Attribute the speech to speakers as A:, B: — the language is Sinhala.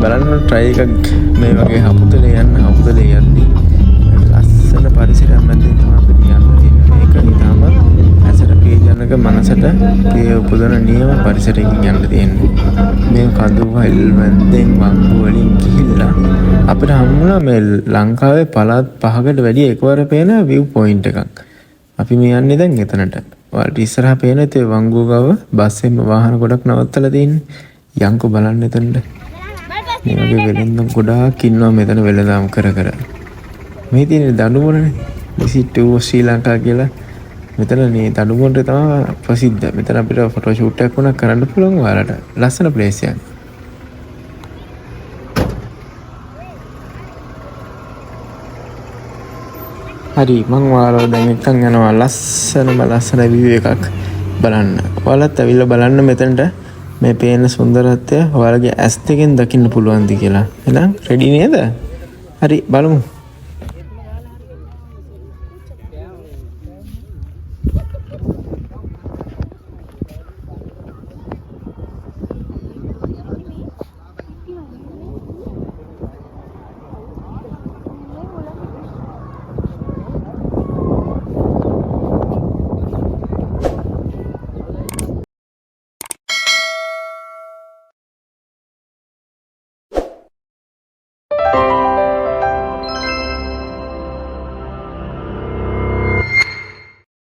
A: බලන්න try එකක් මේ වගේ හපුතලේ යද්දී ලස්සන පරිසරයක් මැදින් තමයි අපිට යන්න තියෙන්නේ. මේක නිතාම ඇසට ප්‍රියජනක මනසට ප්‍රිය උපදවන නියම පරිසරයකින් යන්න තියෙන්නේ. මේ කඳු වහල් මැද්දෙන් වංගු වලින් ගිහිල්ලා අපිට හම්බුණා මේ ලංකාවේ පළාත් 5කට වැඩි එකවර පේන view point එකක්. අපි මේ යන්නේ දැන් එතනට. ඔයාලට ඉස්සරහා පේන තේ වංගුව ගාව බස් එකේ වාහන ගොඩක් නවත්තලා තියෙන්නේ. යන්කෝ බලන්න එතනට. මේ වගේ වෙලෙන්දම් ගොඩාක් ඉන්නවා මෙතන වෙලඳාම් කර. මේ තියෙන දඬුවමනේ. visit to ශ්‍රී ලංකා කියලා. මෙතන මේ දඬුවමට තමයි ප්‍රසිද්ධ. මෙතන අපිට ෆොටෝ ෂූට් එකක් වුණා කරන්න පුළුවන් ඔයාලට. ලස්සන ප්ලේස් එකක්. හරි මං ඔයාලව දැන් එක්කන් යනවා ලස්සන view එකක් බලන්න. ඔයාලත් ඇවිල්ලා බලන්න මෙතනට මේ පේන සුන්දරත්වය ඔයාලගේ ඇස් දෙකෙන් දකින්න පුළුවන්ද කියලා. එහෙනම් රෙඩි නේද? හරි බලමු.